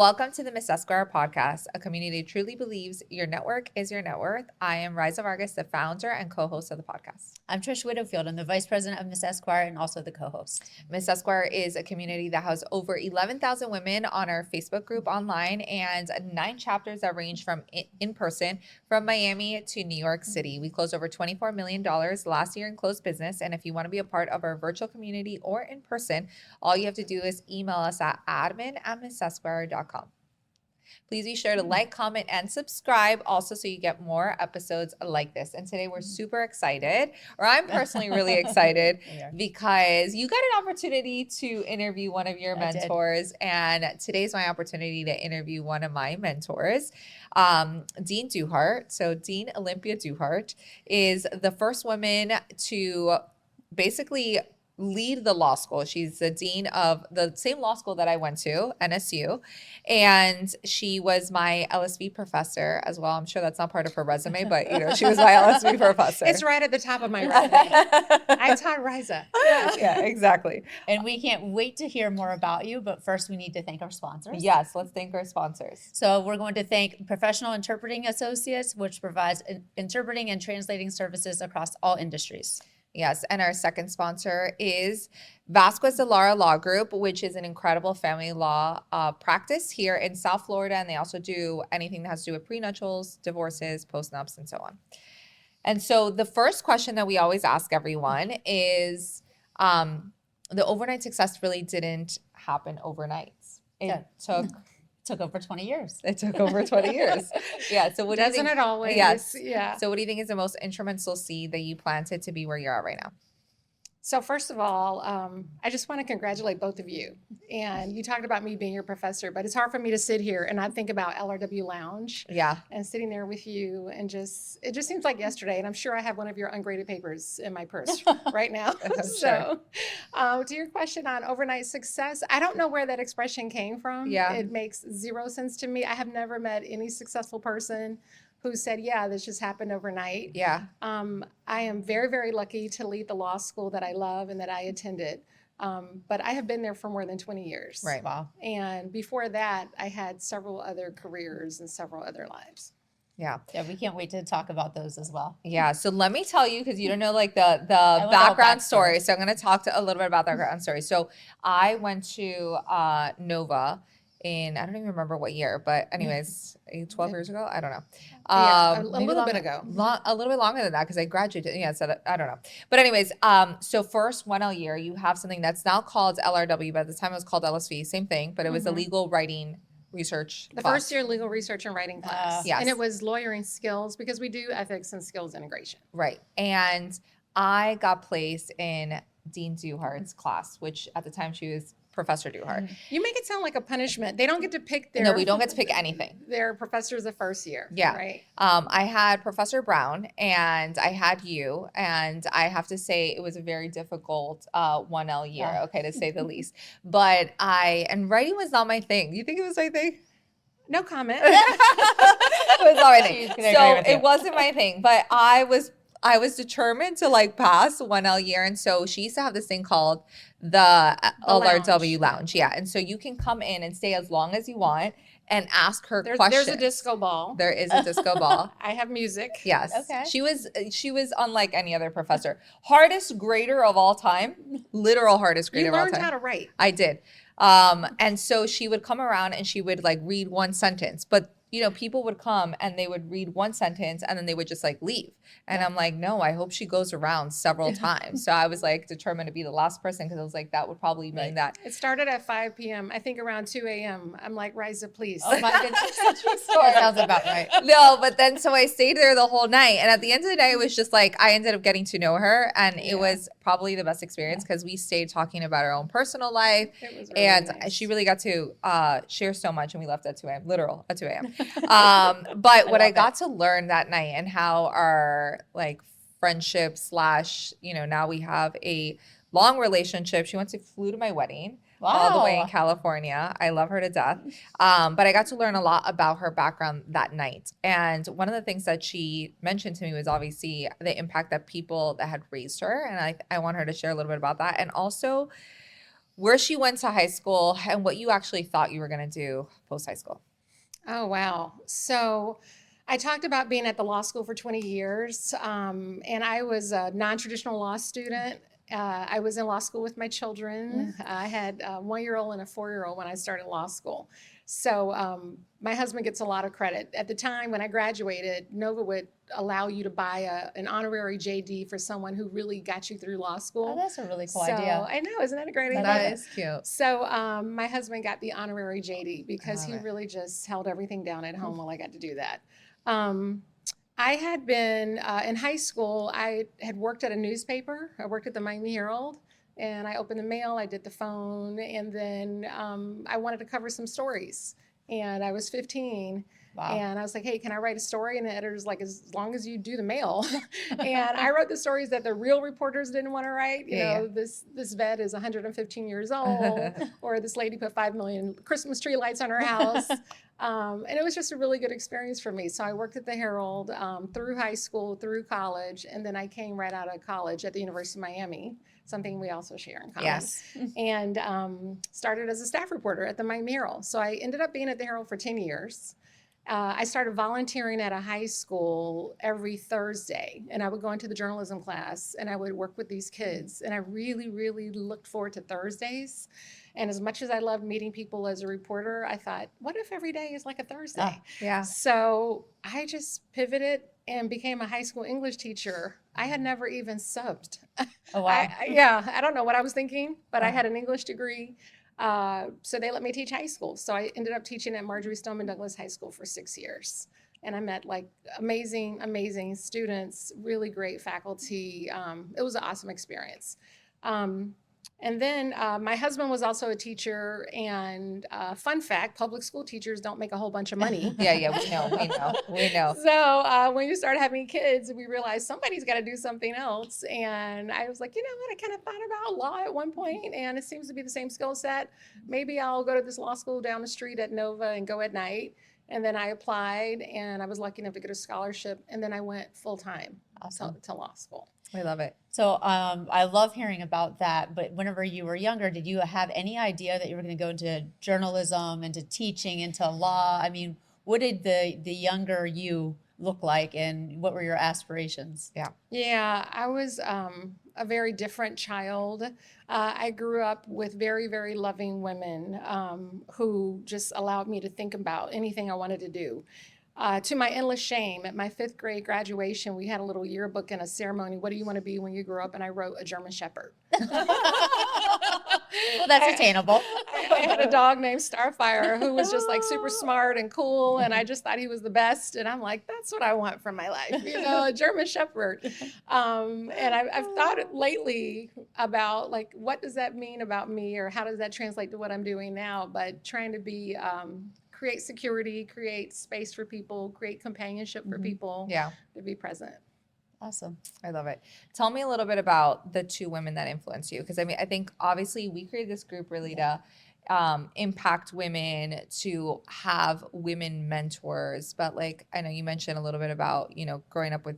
Welcome to the Miss Esquire Podcast, a community that truly believes your network is your net worth. I am Rahysa Vargas, the founder and co-host of the podcast. I'm Trish Widowfield. I'm the vice president of Miss Esquire and also the co-host. Miss Esquire is a community that has over 11,000 women on our Facebook group online and 9 chapters that range from in person from Miami to New York City. We closed over $24 million last year in closed business. And if you want to be a part of our virtual community or in person, all you have to do is email us at admin@missesquire.com. Please be sure to like, comment, and subscribe also so you get more episodes like this. And today we're super excited, or I'm personally really excited because you got an opportunity to interview one of your mentors. And today's my opportunity to interview one of my mentors, Dean Duhart. So Dean Olympia Duhart is the first woman to basically lead the law school. She's the dean of the same law school that I went to, NSU, and she was my LSV professor as well. I'm sure that's not part of her resume, but she was my LSV professor. It's right at the top of my resume. I taught Rahysa. Yeah, exactly. And we can't wait to hear more about you, but first we need to thank our sponsors. Yes, let's thank our sponsors. So we're going to thank Professional Interpreting Associates, which provides interpreting and translating services across all industries. Yes, and our second sponsor is Vasquez de Lara Law Group, which is an incredible family law practice here in South Florida, and they also do anything that has to do with prenuptials, divorces, postnups, and so on. And so the first question that we always ask everyone is, the overnight success really didn't happen overnight. It took over 20 years. It took over 20 years. Yeah. So what do you think? Doesn't it always? Yes. Yeah. So what do you think is the most instrumental seed that you planted to be where you're at right now? So first of all, I just want to congratulate both of you. And you talked about me being your professor, but it's hard for me to sit here and I think about LRW Lounge. Yeah. And sitting there with you and it just seems like yesterday. And I'm sure I have one of your ungraded papers in my purse right now. So to your question on overnight success, I don't know where that expression came from. Yeah. It makes zero sense to me. I have never met any successful person who said, yeah, this just happened overnight. Yeah. I am very, very lucky to lead the law school that I love and that I attended. But I have been there for more than 20 years. Right. Wow. And before that, I had several other careers and several other lives. Yeah. Yeah, we can't wait to talk about those as well. Yeah. So let me tell you, because you don't know like the background story. So I'm going to talk a little bit about the background story. So I went to Nova in, I don't even remember what year, but anyways, 12 years ago? I don't know. A little bit ago. A little bit longer than that because I graduated. Yeah, so I don't know. But anyways, so first 1L year, you have something that's now called LRW, but at the time it was called LSV, same thing, but it was a legal writing research The class. first year legal research and writing class. Yes. And it was lawyering skills because we do ethics and skills integration. Right. And I got placed in Dean Duhart's class, which at the time she was Professor Duhart. You make it sound like a punishment. They don't get to pick their... No, we don't get to pick anything. Their professors the first year. Yeah. Right. I had Professor Brown and I had you, and I have to say it was a very difficult 1L year, okay, to say the least. But and writing was not my thing. You think it was my thing? No comment. It was not my thing. So it wasn't my thing, but I was determined to like pass 1L year. And so she used to have this thing called the LRW Lounge. Yeah. And so you can come in and stay as long as you want and ask her questions. There's a disco ball. There is a disco ball. I have music. Yes. Okay. She was unlike any other professor. Hardest grader of all time. Literal hardest grader You of all learned time. how to write. I did. And so she would come around and she would like read one sentence, but people would come and they would read one sentence and then they would just like leave. And I'm like, no, I hope she goes around several times. So I was like determined to be the last person because I was like, that would probably mean that. It started at 5 p.m. I think around 2 a.m. I'm like, Rahysa, please. Oh my goodness, that's a true story. That sounds about right. No, but then so I stayed there the whole night. And at the end of the day, it was just like I ended up getting to know her. And it was probably the best experience because we stayed talking about our own personal life. It was really And nice. she really got to share so much. And we left at 2 a.m., literal at 2 a.m. But what I got to learn that night and how our like friendship / now we have a long relationship. She flew to my wedding. All the way in California. I love her to death. But I got to learn a lot about her background that night. And one of the things that she mentioned to me was obviously the impact that people that had raised her. And I want her to share a little bit about that. And also where she went to high school and what you actually thought you were going to do post high school. Oh, wow. So I talked about being at the law school for 20 years, and I was a non-traditional law student. I was in law school with my children. I had a 1-year-old and a 4-year-old when I started law school. So my husband gets a lot of credit. At the time when I graduated, Nova would allow you to buy an honorary JD for someone who really got you through law school. Oh, that's a really cool So idea. I know, isn't that a great idea? That is cute. So my husband got the honorary JD because he love it. really just held everything down at home while I got to do that. I had been in high school, I had worked at a newspaper. I worked at the Miami Herald, and I opened the mail, I did the phone, and then I wanted to cover some stories. And I was 15. Wow. And I was like, hey, can I write a story? And the editor's like, as long as you do the mail. And I wrote the stories that the real reporters didn't want to write. You know, this vet is 115 years old, or this lady put 5 million Christmas tree lights on her house. And it was just a really good experience for me. So I worked at the Herald through high school, through college, and then I came right out of college at the University of Miami, something we also share in common. Yes. And started as a staff reporter at the Miami Herald. So I ended up being at the Herald for 10 years. I started volunteering at a high school every Thursday, and I would go into the journalism class and I would work with these kids. And I really, really looked forward to Thursdays. And as much as I loved meeting people as a reporter, I thought, what if every day is like a Thursday? Yeah. So I just pivoted and became a high school English teacher. I had never even subbed. Oh, wow. I don't know what I was thinking, but I had an English degree. So they let me teach high school. So I ended up teaching at Marjorie Stoneman Douglas High School for 6 years. And I met like amazing, amazing students, really great faculty. It was an awesome experience. And then my husband was also a teacher, and fun fact, public school teachers don't make a whole bunch of money. Yeah, we know. So when you start having kids, we realized somebody's got to do something else. And I was like, you know what, I kind of thought about law at one point, and it seems to be the same skill set. Maybe I'll go to this law school down the street at Nova and go at night. And then I applied, and I was lucky enough to get a scholarship, and then I went full-time to law school. I love it. So I love hearing about that. But whenever you were younger, did you have any idea that you were going to go into journalism, into teaching, into law? I mean, what did the younger you look like, and what were your aspirations? Yeah, I was a very different child. I grew up with very, very loving women who just allowed me to think about anything I wanted to do. To my endless shame, at my 5th grade graduation, we had a little yearbook and a ceremony. What do you want to be when you grow up? And I wrote a German Shepherd. Well, that's attainable. I had a dog named Starfire who was just like super smart and cool, and I just thought he was the best. And I'm like, that's what I want from my life, you know, a German Shepherd. And I've thought lately about like, what does that mean about me, or how does that translate to what I'm doing now? But trying to be create security, create space for people, create companionship for people, to be present. Awesome. I love it. Tell me a little bit about the 2 women that influenced you. Because I mean, I think obviously we created this group really to impact women, to have women mentors. But like, I know you mentioned a little bit about, you know, growing up with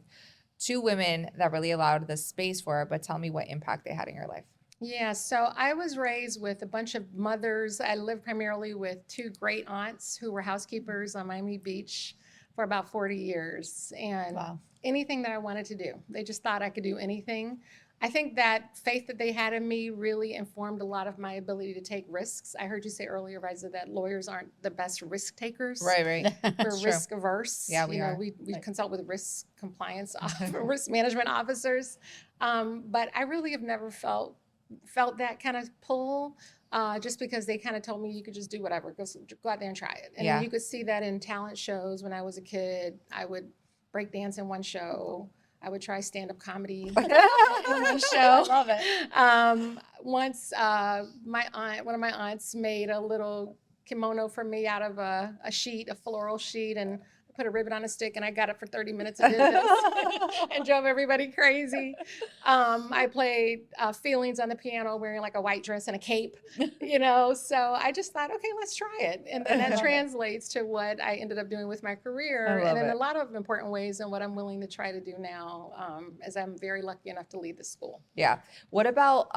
2 women that really allowed the space for it. But tell me what impact they had in your life. Yeah, so I was raised with a bunch of mothers. I lived primarily with 2 great aunts who were housekeepers on Miami Beach for about 40 years. And anything that I wanted to do, they just thought I could do anything. I think that faith that they had in me really informed a lot of my ability to take risks. I heard you say earlier, Rahysa, that lawyers aren't the best risk takers. Right. We're risk averse. Yeah, we are. We consult with risk compliance, risk management officers. But I really have never felt that kind of pull, just because they kind of told me you could just do whatever, go out there and try it. And you could see that in talent shows when I was a kid. I would break dance in one show. I would try stand-up comedy in one show. I love it. Once one of my aunts made a little kimono for me out of a floral sheet, and put a ribbon on a stick, and I got up for 30 minutes and did this and drove everybody crazy. I played Feelings on the piano wearing like a white dress and a cape, so I just thought, okay, let's try it. And then that translates to what I ended up doing with my career, and in a lot of important ways, and what I'm willing to try to do now, as I'm very lucky enough to lead the school. Yeah. What about,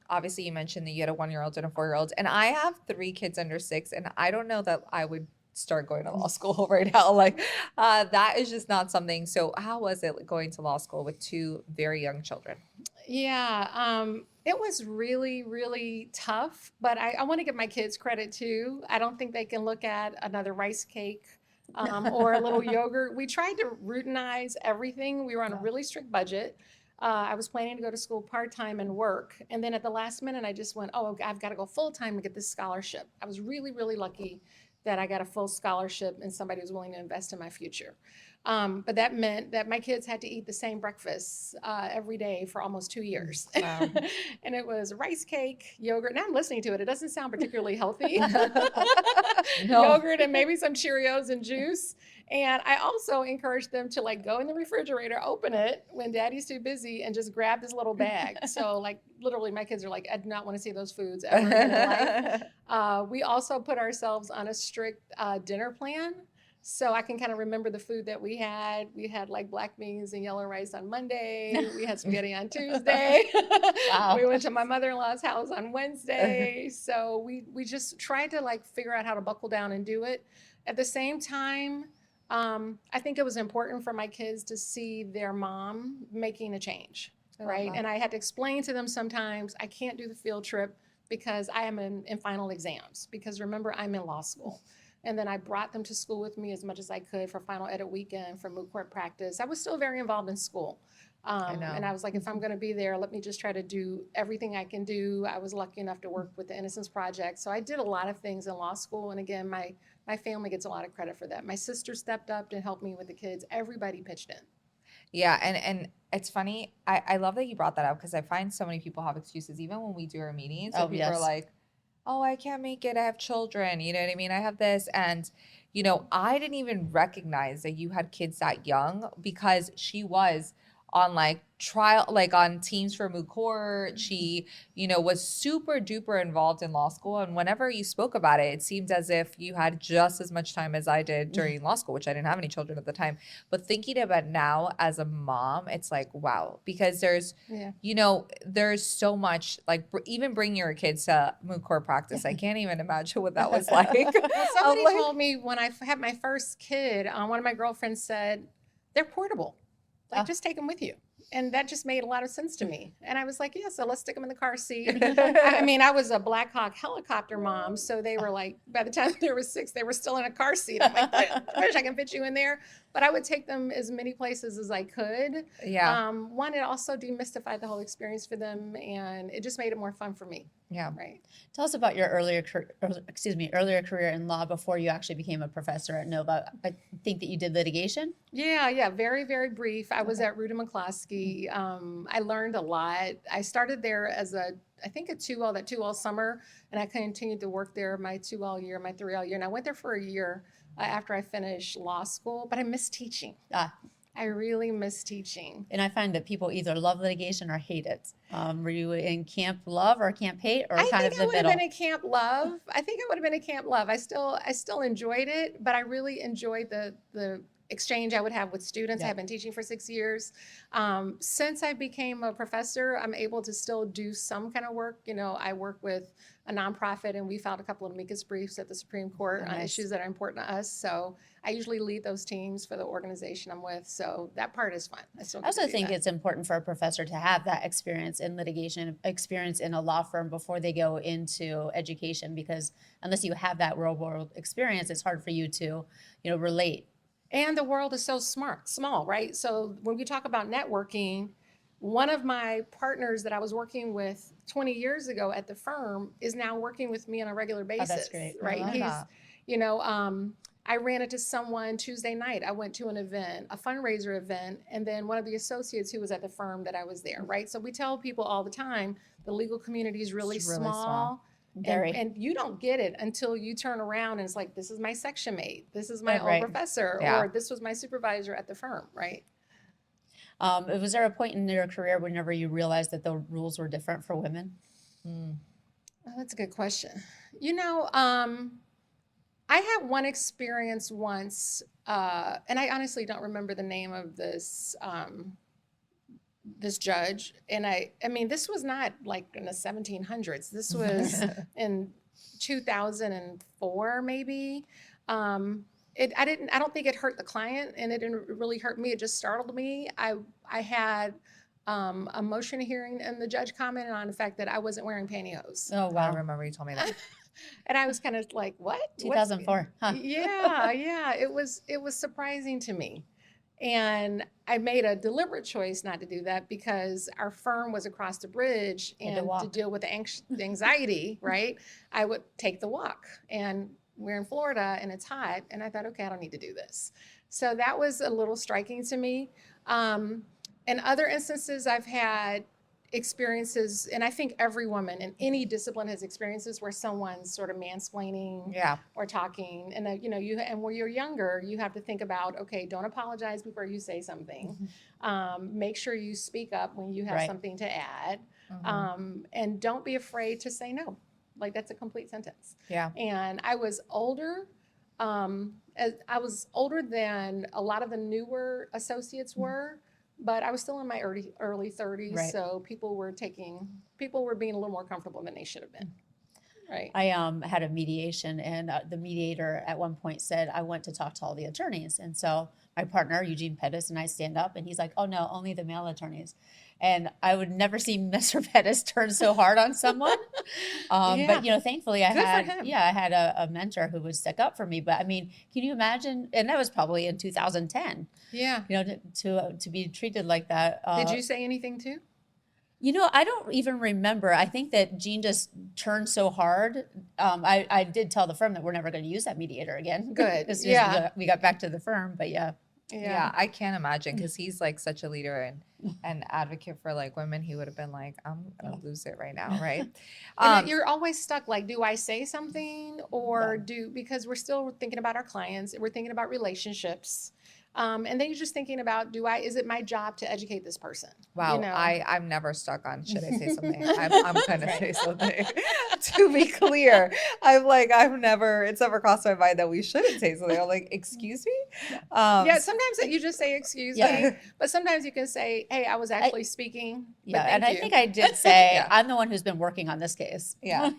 obviously you mentioned that you had a 1-year-old and a 4-year-old, and I have 3 kids under 6, and I don't know that I would start going to law school right now. Like, that is just not something. So how was it going to law school with 2 very young children? Yeah, it was really, really tough, but I want to give my kids credit too. I don't think they can look at another rice cake or a little yogurt. We tried to routinize everything. We were on a really strict budget. I was planning to go to school part-time and work. And then at the last minute, I just went, oh, I've got to go full-time to get this scholarship. I was really, really lucky that I got a full scholarship and somebody was willing to invest in my future. But that meant that my kids had to eat the same breakfast every day for almost 2 years. Wow. And it was rice cake, yogurt. Now I'm listening to it. It doesn't sound particularly healthy. No. Yogurt and maybe some Cheerios and juice. And I also encouraged them to like go in the refrigerator, open it when daddy's too busy, and just grab this little bag. So like literally my kids are like, I do not want to see those foods ever in their life. We also put ourselves on a strict dinner plan. So I can kind of remember the food that we had. We had like black beans and yellow rice on Monday. We had spaghetti on Tuesday. Wow. We went to my mother-in-law's house on Wednesday. So we just tried to like figure out how to buckle down and do it. At the same time, I think it was important for my kids to see their mom making a change, right? And I had to explain to them sometimes I can't do the field trip because I am in final exams. Because remember, I'm in law school. And then I brought them to school with me as much as I could for final edit weekend, for moot court practice. I was still very involved in school. And I was like, if I'm going to be there, let me just try to do everything I can do. I was lucky enough to work with the Innocence Project. So I did a lot of things in law school. And again, my family gets a lot of credit for that. My sister stepped up and helped me with the kids. Everybody pitched in. Yeah, and it's funny. I love that you brought that up because I find so many people have excuses, even when we do our meetings. Oh, People yes. are like, oh, I can't make it. I have children. You know what I mean? I have this. And, I didn't even recognize that you had kids that young because she was on like trial, like on teams for moot court. She, was super duper involved in law school. And whenever you spoke about it, it seemed as if you had just as much time as I did during law school, which I didn't have any children at the time. But thinking about now as a mom, it's like, wow, because there's, there's so much, like even bring your kids to moot court practice. I can't even imagine what that was like. Well, somebody like, told me when I had my first kid, one of my girlfriends said, they're portable. Like, just take them with you. And that just made a lot of sense to me. And I was like, yeah, so let's stick them in the car seat. I mean, I was a Black Hawk helicopter mom. So they were like, by the time they were 6, they were still in a car seat. I'm like, I wish I can fit you in there. But I would take them as many places as I could. Yeah. One, it also demystified the whole experience for them. And it just made it more fun for me. Yeah. Right. Tell us about your earlier career in law before you actually became a professor at Nova. I think that you did litigation. Yeah. Very, very brief. I was at Ruta McCloskey. I learned a lot. I started there as I think a 2L, that 2L summer, and I continued to work there my 2L year, my 3L year. And I went there for a year after I finished law school, but I missed teaching. I really miss teaching. And I find that people either love litigation or hate it. Were you in camp love or camp hate, or I kind think of I the would have middle? been in camp love. I still enjoyed it, but I really enjoyed the exchange I would have with students. Yeah. I have been teaching for 6 years. Since I became a professor, I'm able to still do some kind of work. I work with a nonprofit, and we filed a couple of amicus briefs at the Supreme Court on Nice. issues that are important to us. So I usually lead those teams for the organization I'm with. So that part is fun. I also think it's important for a professor to have that experience in litigation, experience in a law firm before they go into education, because unless you have that real world experience, it's hard for you to, relate. And the world is so small, right? So when we talk about networking, one of my partners that I was working with 20 years ago at the firm is now working with me on a regular basis. That's great. I Right? love that. I ran into someone Tuesday night. I went to an event, a fundraiser event, and then one of the associates who was at the firm that I was there, right? So we tell people all the time, the legal community is really It's really small. Very. And you don't get it until you turn around and it's like, this is my section mate, this is my Right. old professor, Yeah. or this was my supervisor at the firm, right? Was there a point in your career whenever you realized that the rules were different for women? Mm. Oh, that's a good question. I had one experience once, and I honestly don't remember the name of this judge. And I mean, this was not like in the 1700s. This was in 2004, maybe. I don't think it hurt the client, and it didn't really hurt me. It just startled me. I had a motion hearing, and the judge commented on the fact that I wasn't wearing pantyhose. Oh, I wow. remember you told me that. And I was kind of like, what? 2004. Huh. Yeah. It was surprising to me. And I made a deliberate choice not to do that because our firm was across the bridge, You had to and to walk. deal with the anxiety, right? I would take the walk, and we're in Florida and it's hot. And I thought, okay, I don't need to do this. So that was a little striking to me. In other instances, I've had experiences, and I think every woman in any discipline has experiences where someone's sort of mansplaining Yeah. or talking, and and when you're younger, you have to think about, okay, don't apologize before you say something. Make sure you speak up when you have Right. something to add, Mhm. and don't be afraid to say no. Like, that's a complete sentence. Yeah. And I was older. I was older than a lot of the newer associates were, but I was still in my early 30s. Right. So people were being a little more comfortable than they should have been. Right. I had a mediation, and the mediator at one point said, I went to talk to all the attorneys. And so my partner, Eugene Pettis, and I stand up, and he's like, oh, no, only the male attorneys. And I would never see Mr. Pettis turn so hard on someone. Yeah. But, thankfully I Good for had, him. I had a mentor who would stick up for me. But I mean, can you imagine? And that was probably in 2010, Yeah. to be treated like that. Did you say anything too? I don't even remember. I think that Gene just turned so hard. I did tell the firm that we're never going to use that mediator again. Good. As soon as we got back to the firm. But yeah. Yeah, I can't imagine, because he's like such a leader and advocate for like women. He would have been like, I'm gonna lose it right now, right? And you're always stuck. Like, do I say something or because we're still thinking about our clients, we're thinking about relationships. And then you're just thinking about, is it my job to educate this person? Wow, You know? I'm never stuck on should I say something. I'm gonna say something. To be clear, it's never crossed my mind that we shouldn't say something. I'm like, excuse me. Yeah, sometimes you just say excuse Yeah. me, but sometimes you can say, hey, I was actually speaking. Yeah. but And thank I you. think I did say, Yeah. I'm the one who's been working on this case. Yeah.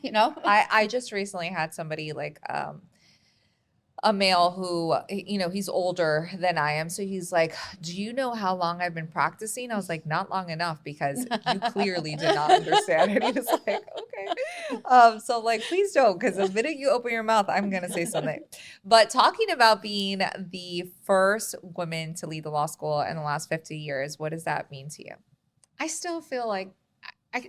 I just recently had somebody like a male who, he's older than I am. So he's like, do you know how long I've been practicing? I was like, not long enough, because you clearly did not understand. And he was like, okay. So like, please don't, because the minute you open your mouth, I'm going to say something. But talking about being the first woman to lead the law school in the last 50 years, what does that mean to you? I still feel like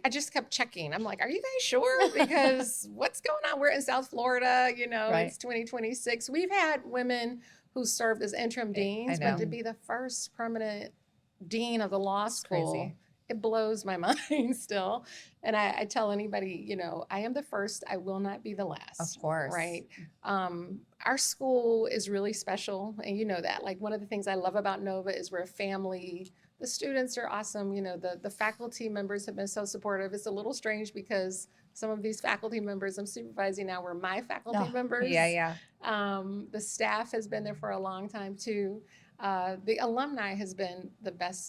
I just kept checking. I'm like, are you guys sure? Because what's going on? We're in South Florida, Right. It's 2026. We've had women who served as interim deans, know. but to be the first permanent dean of the law school, crazy. it blows my mind still. And I tell anybody, I am the first, I will not be the last. Of course. Right. Our school is really special. And you know that. Like, one of the things I love about Nova is we're a family. The students are awesome. The faculty members have been so supportive. It's a little strange because some of these faculty members I'm supervising now were my faculty members. Yeah. The staff has been there for a long time too. The alumni has been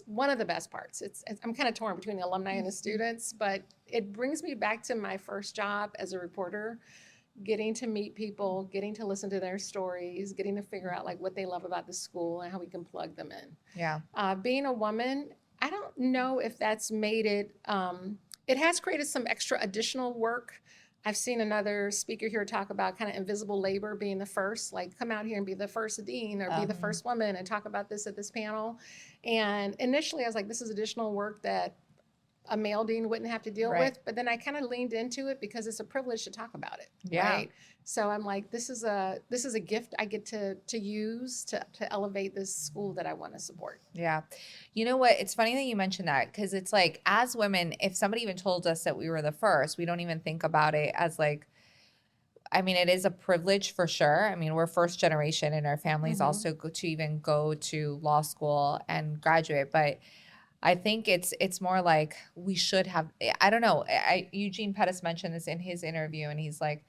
one of the best parts. I'm kind of torn between the alumni and the students, but it brings me back to my first job as a reporter, getting to meet people, getting to listen to their stories, getting to figure out like what they love about the school and how we can plug them in. Yeah. Being a woman, I don't know if that's made it, it has created some extra additional work. I've seen another speaker here talk about kind of invisible labor, being the first, like come out here and be the first dean or be the first woman and talk about this at this panel. And initially I was like, this is additional work that a male dean wouldn't have to deal Right. with. But then I kind of leaned into it because it's a privilege to talk about it. Yeah. Right. So I'm like, this is a gift I get to use to elevate this school that I want to support. Yeah. You know what? It's funny that you mentioned that because it's like, as women, if somebody even told us that we were the first, we don't even think about it as like, I mean, it is a privilege for sure. I mean, we're first generation and our families also go to law school and graduate. But I think it's more like we should have, I don't know. Eugene Pettis mentioned this in his interview and he's like,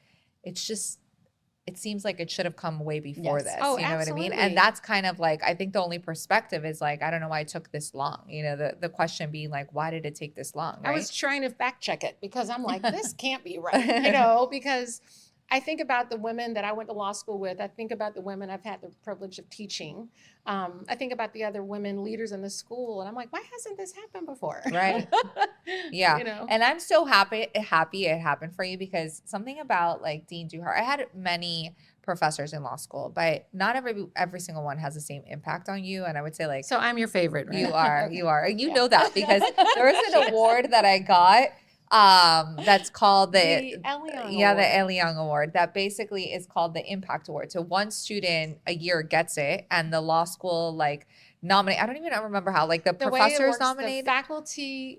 it's just, it seems like it should have come way before Yes. this. Oh, you know what I mean? absolutely. And that's kind of like, I think the only perspective is like, I don't know why it took this long. You know, the question being like, why did it take this long? Right? I was trying to fact check it because I'm like, this can't be right, you know, because I think about the women that I went to law school with. I think about the women I've had the privilege of teaching. I think about the other women leaders in the school, and I'm like, why hasn't this happened before? Right. Yeah. You know? And I'm so happy it happened for you because something about like Dean Duhart, I had many professors in law school, but not every single one has the same impact on you. And I would say like, So I'm your favorite, right? you are, Okay. you are, and you Yeah. know that because there is an award that I got that's called The Elion the Award. Elion Award that basically is called the Impact Award. So one student a year gets it, and the law school like nominate. I don't even remember how like the The way it professors works, nominate. the faculty,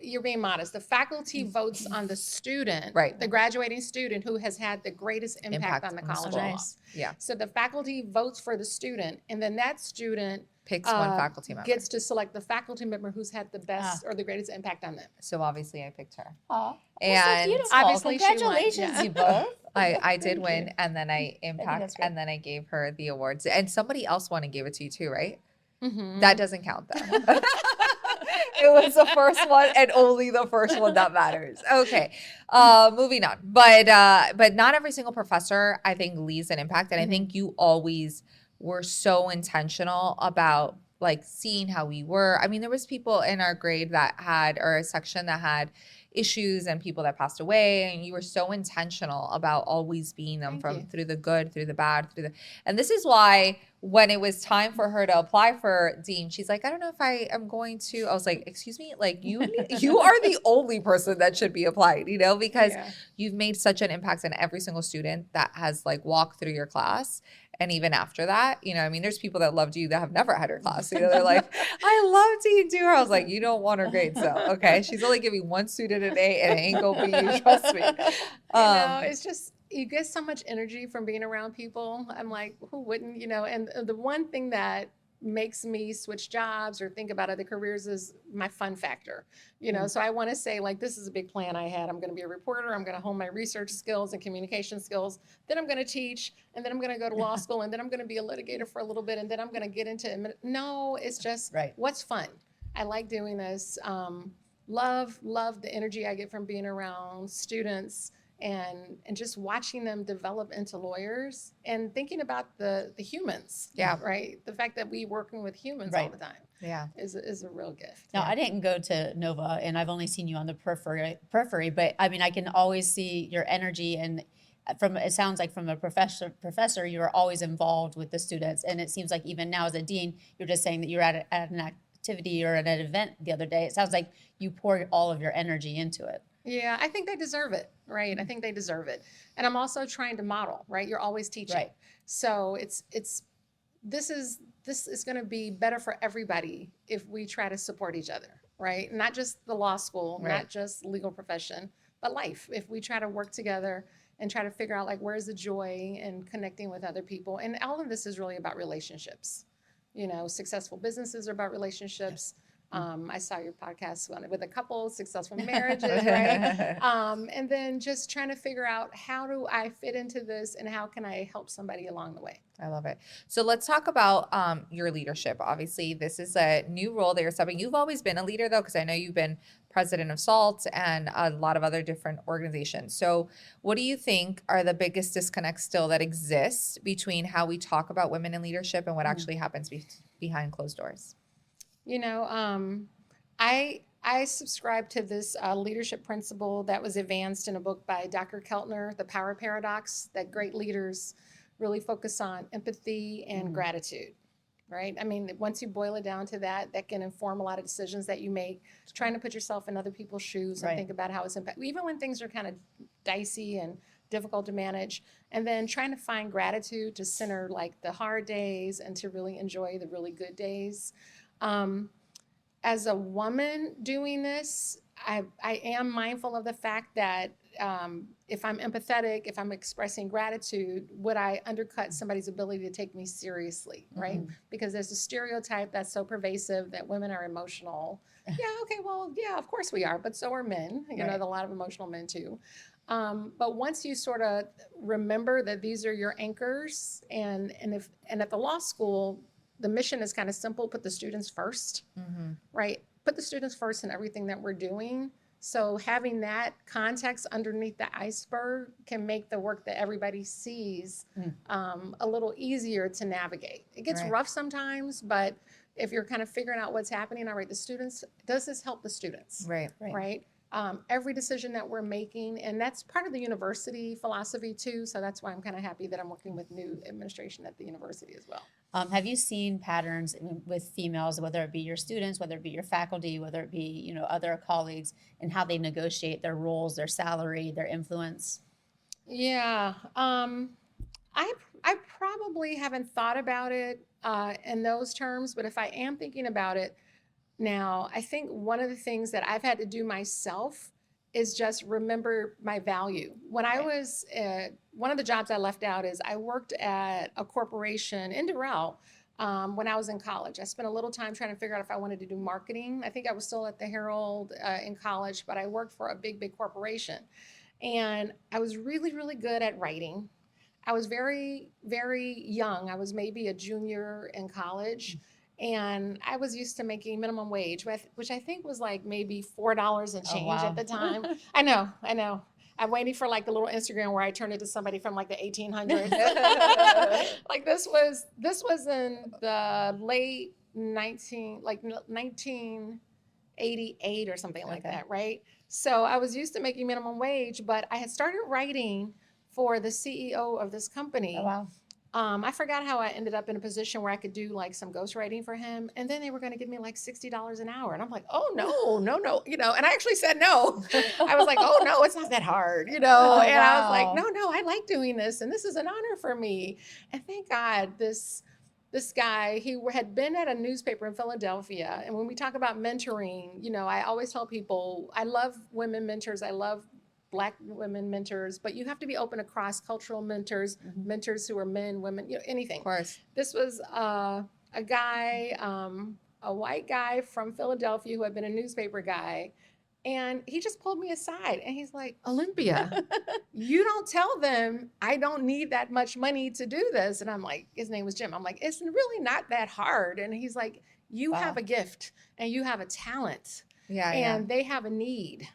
you're being modest. The faculty votes on the student, Right. the graduating student who has had the greatest impact on the on the college school. of law. Nice. Yeah, So the faculty votes for the student, and then that student picks one faculty member. gets to select the faculty member who's had the best or the greatest impact on them. So obviously I picked her. Aw, And that's so beautiful. obviously she won, Congratulations, yeah. you both. I did Thank win, you. and then I that's impact, great. and then I gave her the awards, and somebody else won and gave it to you too, right? Mhm. That doesn't count though. It was the first one and only the first one that matters. Okay. Moving on. But not every single professor I think leaves an impact. And I think you always were so intentional about like seeing how we were. I mean, there was people in our grade that had, or a section that had issues and people that passed away, and you were so intentional about always being them Thank you. through the good, through the bad, and this is why when it was time for her to apply for dean, she's like, I don't know if I am going to. I was like, excuse me, like you are the only person that should be applied, you know, because Yeah. you've made such an impact on every single student that has like walked through your class. And even after that, you know, I mean, there's people that loved you that have never had her class. You know, they're like, I love Dean Duhart. I was like, you don't want her grade. So, okay, she's only giving one student an A and it ain't going to be you, trust me. It's just, you get so much energy from being around people. I'm like, who wouldn't, you know? And the one thing that makes me switch jobs or think about other careers is my fun factor, you know? So I want to say like, this is a big plan I had. I'm going to be a reporter. I'm going to hone my research skills and communication skills. Then I'm going to teach, and then I'm going to go to law school, and then I'm going to be a litigator for a little bit. And then I'm going to get into, no, it's just Right. what's fun. I like doing this. Love the energy I get from being around students and just watching them develop into lawyers and thinking about the humans. Yeah. Right. The fact that we working with humans all Right. the time Yeah. is a real gift. Now, I didn't go to Nova, and I've only seen you on the periphery, but I mean, I can always see your energy, and it sounds like from a professor, you're always involved with the students, and it seems like even now as a dean, you're just saying that you're at an activity or at an event the other day. It sounds like you poured all of your energy into it. Yeah, I think they deserve it, right? I think they deserve it. And I'm also trying to model, right? You're always teaching. Right. So this is going to be better for everybody if we try to support each other, right? Not just the law school, Right. not just legal profession, but life. If we try to work together and try to figure out like where's the joy in connecting with other people. And all of this is really about relationships. You know, successful businesses are about relationships. I saw your podcast with a couple successful marriages, right? And then just trying to figure out how do I fit into this and how can I help somebody along the way? I love it. So let's talk about your leadership. Obviously, this is a new role that you're stepping. You've always been a leader, though, because I know you've been president of SALT and a lot of other different organizations. So what do you think are the biggest disconnects still that exist between how we talk about women in leadership and what actually happens behind closed doors? You know, I subscribe to this leadership principle that was advanced in a book by Dr. Keltner, The Power Paradox, that great leaders really focus on empathy and gratitude. right? I mean, once you boil it down to that, that can inform a lot of decisions that you make, trying to put yourself in other people's shoes and Right. think about how it's impact, even when things are kind of dicey and difficult to manage, and then trying to find gratitude to center like the hard days and to really enjoy the really good days. As a woman doing this, I am mindful of the fact that if I'm empathetic, if I'm expressing gratitude, would I undercut somebody's ability to take me seriously, right? Because there's a stereotype that's so pervasive that women are emotional. Yeah, okay, well, yeah, of course we are, but so are men. You know, Right. a lot of emotional men too. But once you sort of remember that these are your anchors, and at the law school, the mission is kind of simple: put the students first, right? Put the students first in everything that we're doing. So having that context underneath the iceberg can make the work that everybody sees a little easier to navigate. It gets Right. rough sometimes, but if you're kind of figuring out what's happening, all right, the students, does this help the students? Right. Right? Every decision that we're making, and that's part of the university philosophy too. So that's why I'm kind of happy that I'm working with new administration at the university as well. Have you seen patterns with females, whether it be your students, whether it be your faculty, whether it be, you know, other colleagues, and how they negotiate their roles, their salary, their influence? Yeah, I probably haven't thought about it in those terms, but if I am thinking about it now, I think one of the things that I've had to do myself is just remember my value. When I was, one of the jobs I left out is I worked at a corporation in Doral when I was in college. I spent a little time trying to figure out if I wanted to do marketing. I think I was still at the Herald in college, but I worked for a big corporation. And I was really, really good at writing. I was very, very young. I was maybe a junior in college. And I was used to making minimum wage, which I think was like maybe $4 and Oh, change wow. at the time. I know. I'm waiting for like the little Instagram where I turn it to somebody from like the 1800s. Like this was in the late 1988 or something like Okay. that, right? So I was used to making minimum wage, but I had started writing for the CEO of this company. Oh, wow. I forgot how I ended up in a position where I could do like some ghostwriting for him. And then they were going to give me like $60 an hour. And I'm like, oh, no, you know, and I actually said no. I was like, oh, no, it's not that hard, you know. Oh, and I was wow. like, no, I like doing this. And this is an honor for me. And thank God this guy, he had been at a newspaper in Philadelphia. And when we talk about mentoring, you know, I always tell people, I love women mentors. I love Black women mentors, but you have to be open to cross-cultural mentors, mentors who are men, women, you know, anything. Of course. This was a guy, a white guy from Philadelphia who had been a newspaper guy. And he just pulled me aside and he's like, Olympia, you don't tell them I don't need that much money to do this. And I'm like, his name was Jim. I'm like, it's really not that hard. And he's like, you Wow. have a gift and you have a talent Yeah. and they have a need.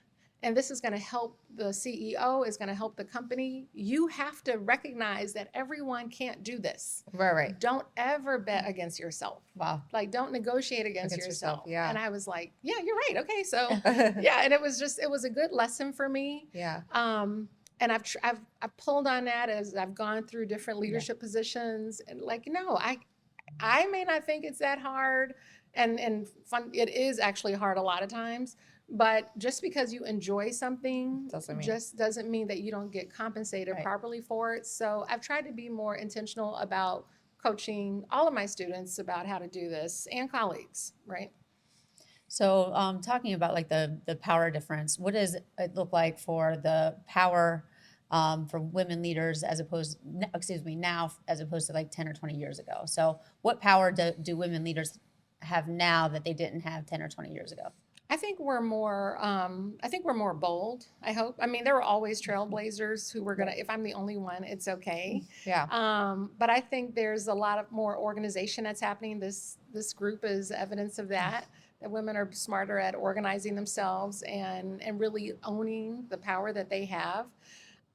And this is going to help the CEO, is going to help the company. You have to recognize that everyone can't do this. Right. Don't ever bet against yourself. Wow. Like, don't negotiate against Against yourself. yourself, yeah. And I was like, yeah, you're right. Okay. So, yeah. And it was a good lesson for me. Yeah. And I've pulled on that as I've gone through different leadership positions. And like, no, I may not think it's that hard. And fun. It is actually hard a lot of times. But just because you enjoy something doesn't mean that you don't get compensated Right. properly for it. So I've tried to be more intentional about coaching all of my students about how to do this and colleagues, right? So talking about like the power difference, what does it look like for the power for women leaders now as opposed to like 10 or 20 years ago? So what power do women leaders have now that they didn't have 10 or 20 years ago? I think we're more bold, I hope. I mean, there were always trailblazers who were if I'm the only one, it's okay. Yeah. But I think there's a lot of more organization that's happening. This group is evidence of that women are smarter at organizing themselves and really owning the power that they have.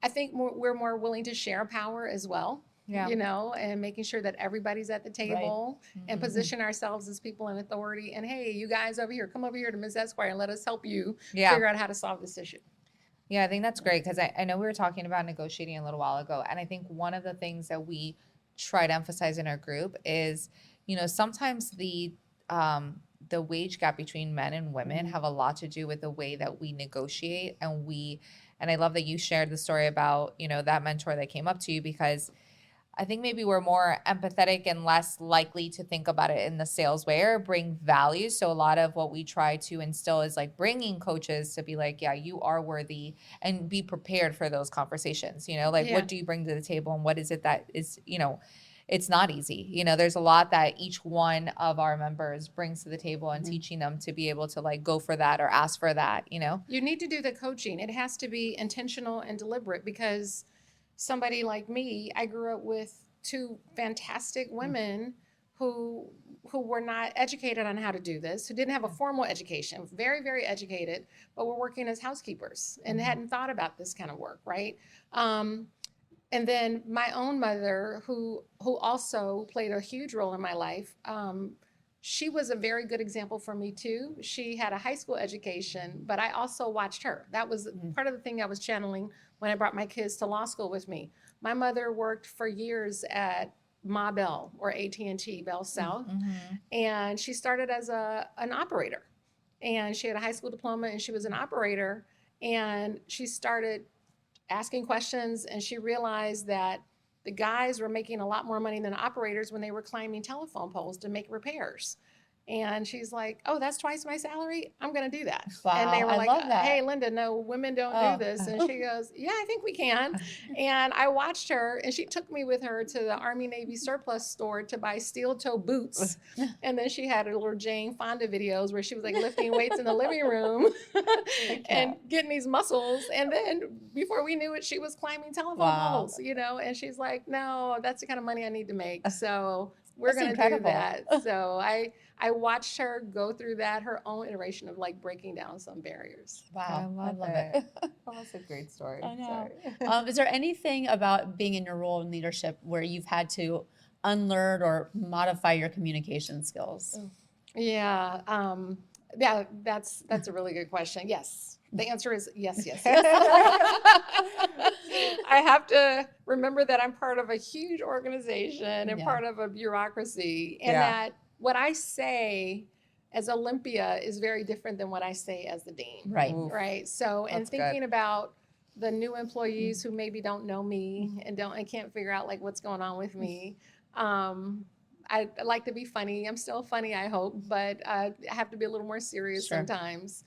I think we're more willing to share power as well. Yeah. You know, and making sure that everybody's at the table and position ourselves as people in authority. And hey, you guys over here, come over here to Ms. Esquire and let us help you figure out how to solve this issue. Yeah, I think that's great because I know we were talking about negotiating a little while ago. And I think one of the things that we try to emphasize in our group is, sometimes the wage gap between men and women have a lot to do with the way that we negotiate. And I love that you shared the story about, that mentor that came up to you, because I think maybe we're more empathetic and less likely to think about it in the sales way or bring value. So a lot of what we try to instill is like bringing coaches to be like, yeah, you are worthy, and be prepared for those conversations, what do you bring to the table, and what is it that is, it's not easy. There's a lot that each one of our members brings to the table, and teaching them to be able to like go for that or ask for that, You need to do the coaching. It has to be intentional and deliberate, because somebody like me, I grew up with two fantastic women who were not educated on how to do this, who didn't have a formal education, very, very educated, but were working as housekeepers and hadn't thought about this kind of work, right? And then my own mother, who also played a huge role in my life, she was a very good example for me too. She had a high school education, but I also watched her. That was part of the thing I was channeling when I brought my kids to law school with me. My mother worked for years at Ma Bell, or AT&T Bell South, and she started as an operator. And she had a high school diploma, and she was an operator, and she started asking questions, and she realized that the guys were making a lot more money than the operators when they were climbing telephone poles to make repairs. And she's like, oh, that's twice my salary? I'm going to do that. Wow, and they were I like, love that. hey, Linda, no, women don't do this. And she goes, yeah, I think we can. And I watched her, and she took me with her to the Army Navy surplus store to buy steel toe boots. And then she had her little Jane Fonda videos where she was like lifting weights in the living room and getting these muscles. And then before we knew it, she was climbing telephone poles, and she's like, no, that's the kind of money I need to make. So we're going to do that. So I watched her go through that, her own iteration of like breaking down some barriers. Wow, I love it. Oh, that's a great story. I know. Is there anything about being in your role in leadership where you've had to unlearn or modify your communication skills? Yeah, that's a really good question. Yes. The answer is yes. I have to remember that I'm part of a huge organization and part of a bureaucracy, and that what I say as Olympia is very different than what I say as the dean. Right. Right. So, and thinking about the new employees who maybe don't know me and can't figure out like what's going on with me. I like to be funny. I'm still funny, I hope, but I have to be a little more serious sometimes.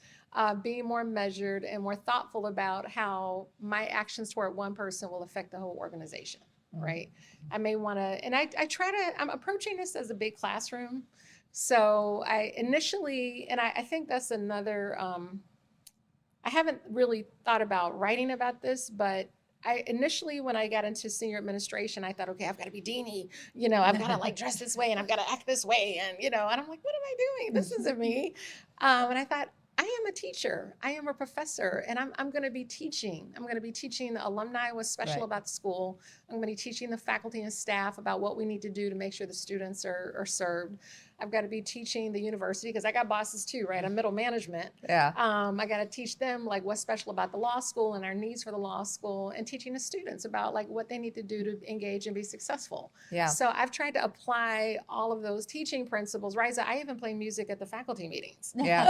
Being more measured and more thoughtful about how my actions toward one person will affect the whole organization, right? I may want to, and I'm approaching this as a big classroom. So I initially, and I think that's another, I haven't really thought about writing about this, but I initially, when I got into senior administration, I thought, okay, I've got to be deanie, I've got to like dress this way and I've got to act this way. And, and I'm like, what am I doing? This isn't me. And I thought, I am a teacher. I am a professor, and I'm going to be teaching. I'm going to be teaching the alumni what's special about the school. I'm going to be teaching the faculty and staff about what we need to do to make sure the students are served. I've got to be teaching the university, because I got bosses too, right? I'm middle management. Yeah. I got to teach them like what's special about the law school and our needs for the law school, and teaching the students about like what they need to do to engage and be successful. Yeah. So I've tried to apply all of those teaching principles. Rahysa, I even play music at the faculty meetings. Yeah.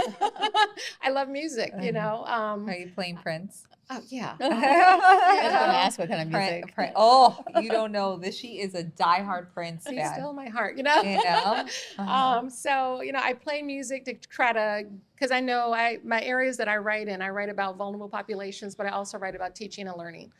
I love music, Are you playing Prince? Oh, yeah. I was going to ask what kind of music. Oh, you don't know this. She is a diehard Prince fan. He's still my heart, So, I play music to try to, because I know my areas that I write in, I write about vulnerable populations, but I also write about teaching and learning.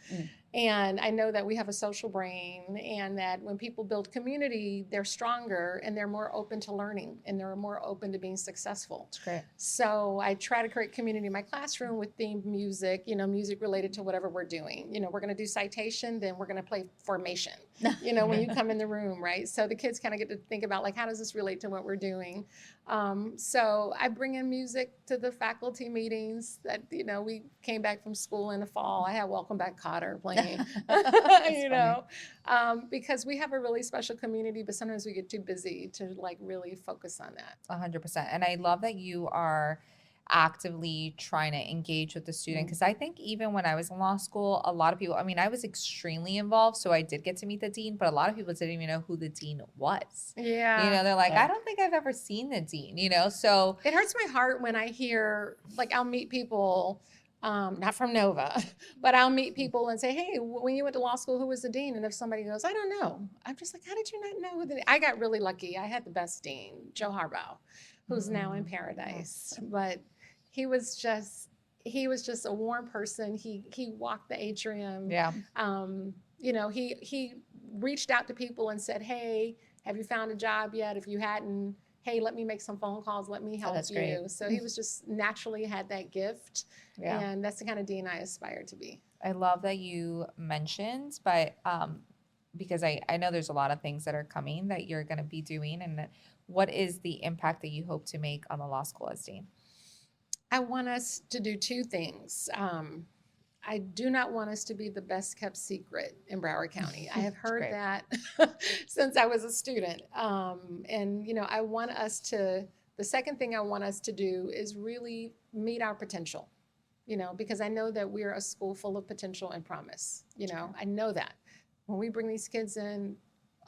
And I know that we have a social brain, and that when people build community, they're stronger and they're more open to learning and they're more open to being successful. That's great. So I try to create community in my classroom with themed music, music related to whatever we're doing. We're going to do citation, then we're going to play formation, when you come in the room, right? So the kids kind of get to think about like, how does this relate to what we're doing? So I bring in music to the faculty meetings that, we came back from school in the fall. I had Welcome Back Kotter playing, because we have a really special community, but sometimes we get too busy to like really focus on that. 100%. And I love that you are actively trying to engage with the student? Because I think even when I was in law school, a lot of people, I mean, I was extremely involved, so I did get to meet the dean, but a lot of people didn't even know who the dean was. Yeah. You know, they're like, Yeah. I don't think I've ever seen the dean, you know? So It hurts my heart when I hear, like, I'll meet people, not from Nova, but I'll meet people and say, hey, when you went to law school, who was the dean? And if somebody goes, I don't know, I'm just like, how did you not know who the dean? I got really lucky. I had the best dean, Joe Harbaugh, who's now in paradise. But he was just a warm person. He walked the atrium. yeah, You know, he reached out to people and said, hey, have you found a job yet? If you hadn't, hey, let me make some phone calls. Let me help that's you. great. So he was just naturally had that gift. yeah. And that's the kind of dean I aspire to be. I love that you mentioned, but because I know there's a lot of things that are coming that you're going to be doing, and what is the impact that you hope to make on the law school as dean? I want us to do two things. I do not want us to be the best kept secret in Broward County. I have heard Great. that since I was a student. And, you know, I want us to, the second thing I want us to do is really meet our potential, you know, because I know that we're a school full of potential and promise. You know, I know that. When we bring these kids in,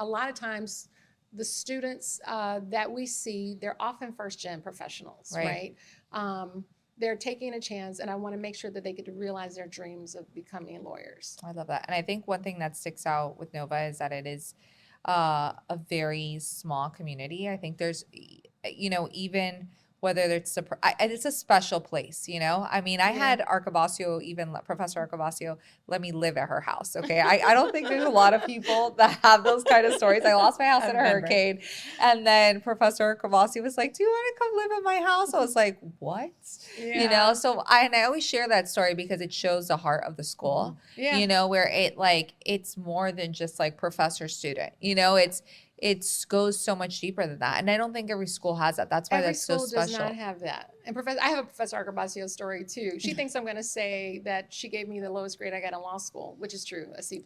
a lot of times the students that we see, they're often first-gen professionals, right? They're taking a chance, and I want to make sure that they get to realize their dreams of becoming lawyers. I love that. And I think one thing that sticks out with Nova is that it is a very small community. I think there's, you know, even whether it's it's a special place, you know? I mean, I had Arcabasio, even Professor Arcabasio, let me live at her house, okay? I don't think there's a lot of people that have those kind of stories. I lost my house in a hurricane. And then Professor Arcabasio was like, do you want to come live in my house? I was like, what? You know? So I always share that story because it shows the heart of the school, you know, where it's more than just like professor student, you know, it goes so much deeper than that. And I don't think every school has that. That's why Every that's so school special. does not have that. And I have a Professor Arcabasio story too. She thinks I'm going to say that she gave me the lowest grade I got in law school, which is true, a C+.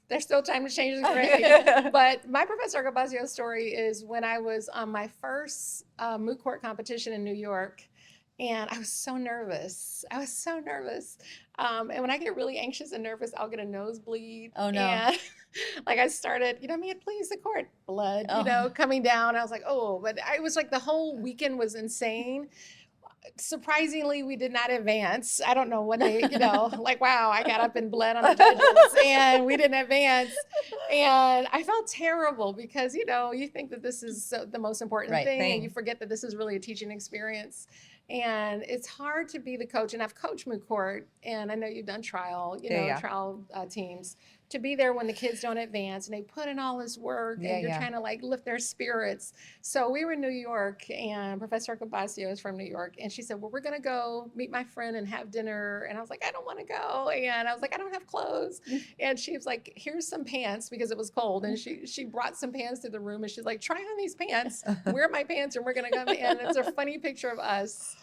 There's still time to change the grade. But my Professor Arcabasio story is when I was on my first moot court competition in New York. And I was so nervous. And when I get really anxious and nervous, I'll get a nosebleed. Oh, no. And like I started, you know, may it please the court, blood, you know, coming down. I was like, oh, but I was like, the whole weekend was insane. Surprisingly, we did not advance. I don't know what they, you know, like, wow, I got up and bled on the judges and we didn't advance. And I felt terrible because, you know, you think that this is the most important thing and you forget that this is really a teaching experience. And it's hard to be the coach. And I've coached moot court, and I know you've done trial, you know, trial teams, to be there when the kids don't advance and they put in all this work and you're trying to like lift their spirits. So we were in New York, and Professor Cabasio is from New York, and she said, well, we're going to go meet my friend and have dinner. And I was like, I don't want to go. And I was like, I don't have clothes. And she was like, here's some pants, because it was cold. And she brought some pants to the room, and she's like, try on these pants, wear my pants, and we're going to go. And it's a funny picture of us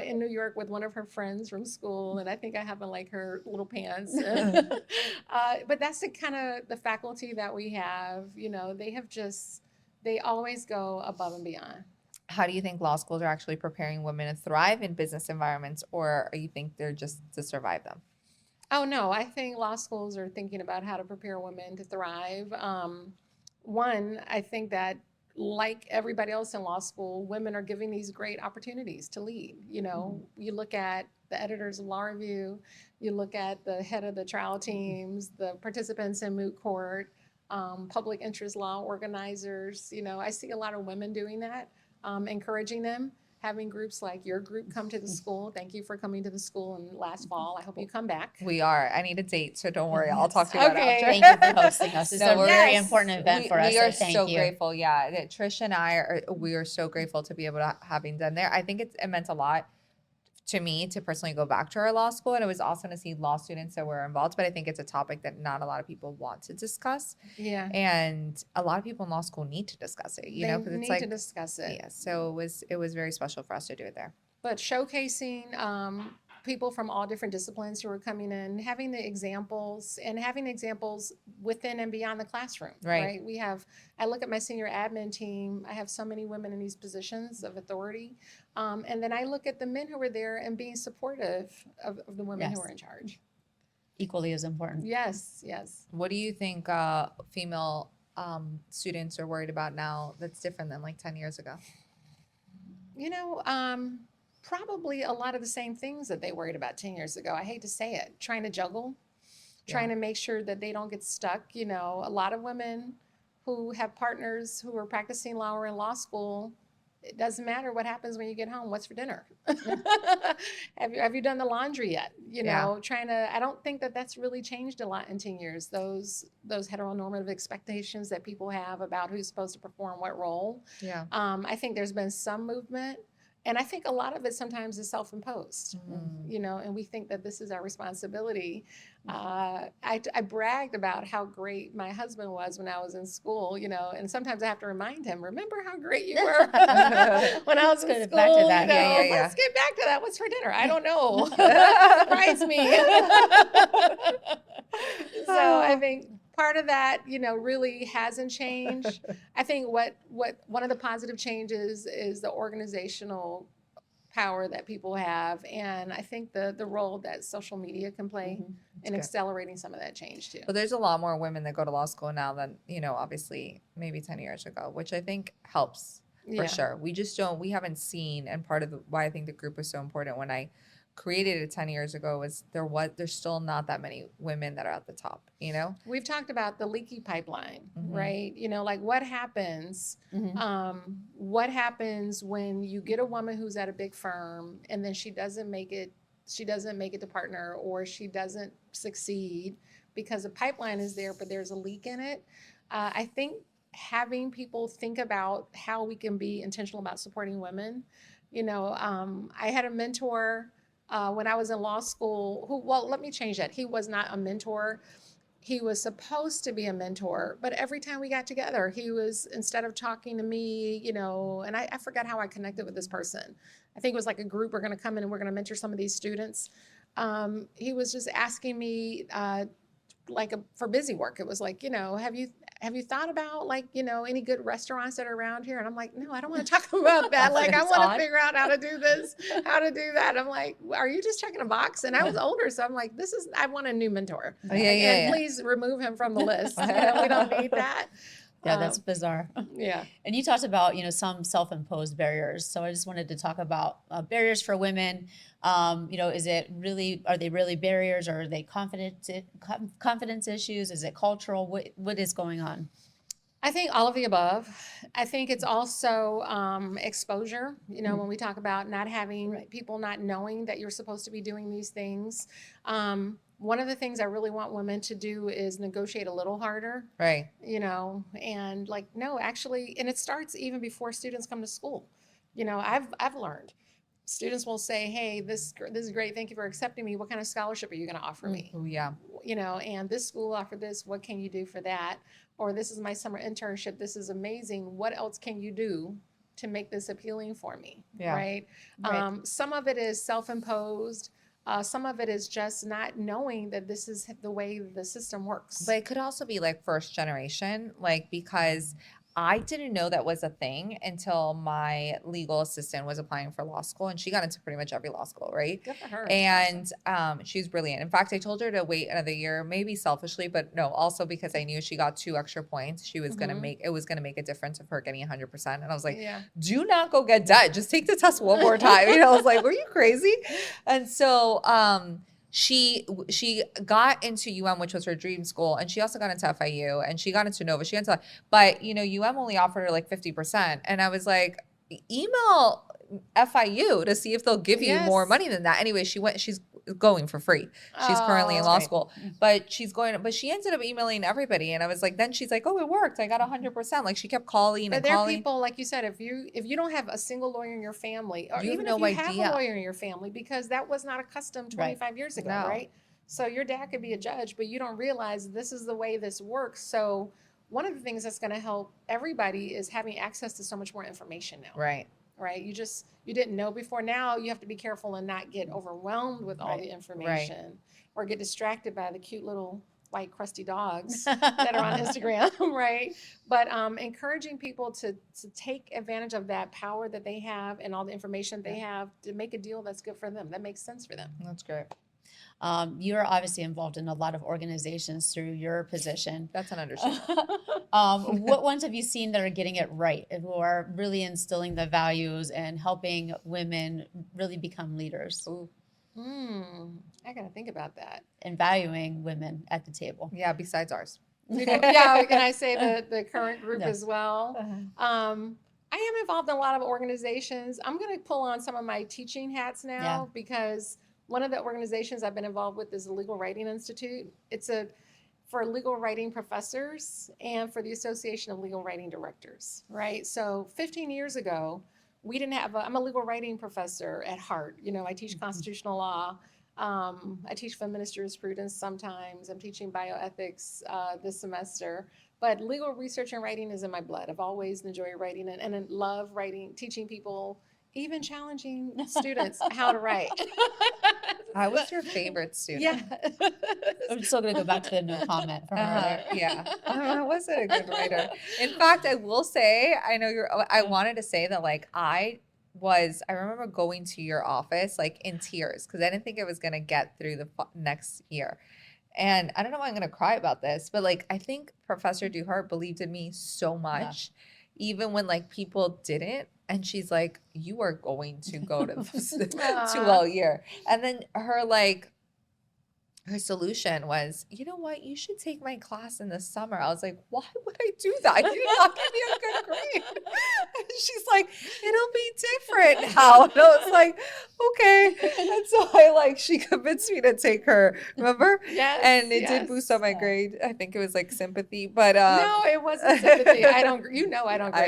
in New York with one of her friends from school, and I think I have like her little pants. But that's the kind of the faculty that we have. You know, they always go above and beyond. How do you think law schools are actually preparing women to thrive in business environments, or you think they're just to survive them? Oh no, I think law schools are thinking about how to prepare women to thrive. One, I think that, like everybody else in law school, women are giving these great opportunities to lead. You know, you look at the editors of Law Review, you look at the head of the trial teams, the participants in moot court, public interest law organizers. You know, I see a lot of women doing that, encouraging them, having groups like your group come to the school. Thank you for coming to the school in last fall. I hope you come back. We are. I need a date, so don't worry. I'll talk to you about it after. Thank you for hosting us. It's a we're very important event for us. We are thank so you. grateful. Yeah, that Trisha and I we are so grateful to be able to having done there. I think it meant a lot to me to personally go back to our law school, and it was awesome to see law students that were involved. But I think it's a topic that not a lot of people want to discuss. Yeah, and a lot of people in law school need to discuss it. You know, because it's like to discuss it. Yeah, so it was very special for us to do it there. But showcasing people from all different disciplines who are coming in, having the examples and having examples within and beyond the classroom, Right. I look at my senior admin team, I have so many women in these positions of authority. And then I look at the men who are there and being supportive of the women who Yes. are in charge. Equally as important. Yes, yes. What do you think female students are worried about now that's different than like 10 years ago? Probably a lot of the same things that they worried about 10 years ago. I hate to say it, trying to juggle, trying to make sure that they don't get stuck. A lot of women who have partners who are practicing law or in law school, it doesn't matter what happens when you get home. What's for dinner? Have you done the laundry yet? I don't think that that's really changed a lot in 10 years. Those heteronormative expectations that people have about who's supposed to perform what role. Yeah. I think there's been some movement. And I think a lot of it sometimes is self-imposed, and we think that this is our responsibility. I bragged about how great my husband was when I was in school, and sometimes I have to remind him, remember how great you were when I was in school? Back to that. Let's get back to that. What's for dinner? I don't know. Surprise me. So I think part of that, really hasn't changed. I think what one of the positive changes is the organizational power that people have, and I think the role that social media can play in accelerating some of that change too. But there's a lot more women that go to law school now than, obviously maybe 10 years ago, which I think helps for sure. We haven't seen, and part of why I think the group was so important when I created it 10 years ago was there's still not that many women that are at the top, We've talked about the leaky pipeline, right? Like what happens, what happens when you get a woman who's at a big firm and then she doesn't make it to partner, or she doesn't succeed because the pipeline is there, but there's a leak in it. I think having people think about how we can be intentional about supporting women. I had a mentor when I was in law school, let me change that. He was not a mentor. He was supposed to be a mentor, but every time we got together, instead of talking to me, and I forgot how I connected with this person. I think it was like a group, we're going to come in and we're going to mentor some of these students. He was just asking me, for busy work. It was like, have you thought about any good restaurants that are around here? And I'm like, no, I don't want to talk about that. I want to figure out how to do this, how to do that. I'm like, are you just checking a box? And I was older, so I'm like, I want a new mentor. And please remove him from the list. We don't need that. Yeah, that's bizarre. Yeah. And you talked about, some self-imposed barriers. So I just wanted to talk about barriers for women. Are they really barriers, or are they confidence issues? Is it cultural? What is going on? I think all of the above. I think it's also exposure, when we talk about not having people not knowing that you're supposed to be doing these things. One of the things I really want women to do is negotiate a little harder. Right. And no, actually, and it starts even before students come to school. I've learned. Students will say, hey, this is great. Thank you for accepting me. What kind of scholarship are you going to offer me? Oh, yeah. And this school offered this. What can you do for that? Or this is my summer internship. This is amazing. What else can you do to make this appealing for me? Yeah. Right. Some of it is self-imposed. Some of it is just not knowing that this is the way the system works. But it could also be first generation, because I didn't know that was a thing until my legal assistant was applying for law school, and she got into pretty much every law school, right? Good for her. And she's brilliant. In fact, I told her to wait another year, maybe selfishly, but no, also because I knew she got 2 extra points. She was gonna make a difference of her getting 100%. And I was like, do not go get debt. Just take the test one more time. I was like, were you crazy? And so she got into UM, which was her dream school, and she also got into FIU, and she got into Nova. She got into, but UM only offered her 50%, and I was like, email FIU to see if they'll give you more money than that. Anyway, she's going for free. She's currently in law school, but she ended up emailing everybody. And I was like, then she's like, oh, it worked. I got 100%. She kept calling and calling. But there are people, like you said, if you don't have a single lawyer in your family, or even if you have a lawyer in your family, because that was not accustomed 25 years ago, right? So your dad could be a judge, but you don't realize this is the way this works. So one of the things that's going to help everybody is having access to so much more information now. Right. right? You didn't know before. Now you have to be careful and not get overwhelmed with all Right. the information or get distracted by the cute little white crusty dogs that are on Instagram, right? But encouraging people to take advantage of that power that they have and all the information they have to make a deal that's good for them, that makes sense for them. That's great. You're obviously involved in a lot of organizations through your position. That's an understatement. What ones have you seen that are getting it right, who are really instilling the values and helping women really become leaders Ooh. I gotta think about that. and valuing women at the table? Yeah, besides ours. Yeah, can I say the current group No. as well? I am involved in a lot of organizations. I'm going to pull on some of my teaching hats now because one of the organizations I've been involved with is the Legal Writing Institute. It's for legal writing professors and for the Association of Legal Writing Directors, right? So 15 years ago, we didn't have I'm a legal writing professor at heart. You know, I teach constitutional law. I teach feminist jurisprudence sometimes. I'm teaching bioethics this semester. But legal research and writing is in my blood. I've always enjoyed writing and I love writing, teaching people, even challenging students how to write. I was your favorite student. Yeah. I'm still going to go back to the no comment from earlier. Yeah. I wasn't a good writer. In fact, I will say, I wanted to say that like I remember going to your office like in tears because I didn't think I was going to get through the next year. And I don't know why I'm going to cry about this, but like I think Professor Duhart believed in me so much, even when like people didn't. And she's like, you are going to go to to all year. And then her solution was, you know what, you should take my class in the summer. I was like, why would I do that? You're not giving me a good grade. And she's like, it'll be different now. And I was like, okay. And so she convinced me to take her, remember? Yes. And it did boost up my Yeah. grade. I think it was like sympathy, but no, it wasn't sympathy. I don't I grade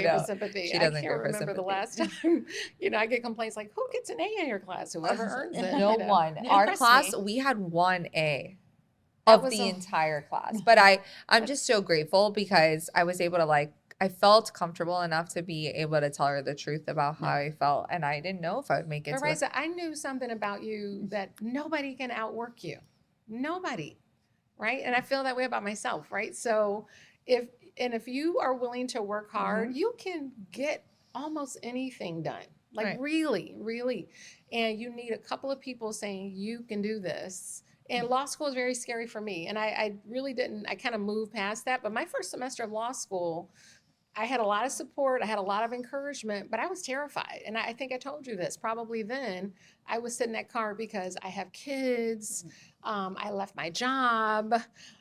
know. for sympathy. She doesn't I can't grade for remember the last sympathy. time, I get complaints like, who gets an A in your class? Whoever earns it. No you know. one. It Our impressed class, me. we had 1A That of was the a- entire class. But I'm just so grateful because I was able to I felt comfortable enough to be able to tell her the truth about how I felt. And I didn't know if I would make it But to Rahysa, I knew something about you that nobody can outwork you. Nobody. Right? And I feel that way about myself, right? So if you are willing to work hard, you can get almost anything done. Like Right. really, really. And you need a couple of people saying you can do this. And law school is very scary for me. And I really didn't, I kind of moved past that. But my first semester of law school, I had a lot of support. I had a lot of encouragement, but I was terrified. And I think I told you this probably then. I was sitting in that car because I have kids. I left my job.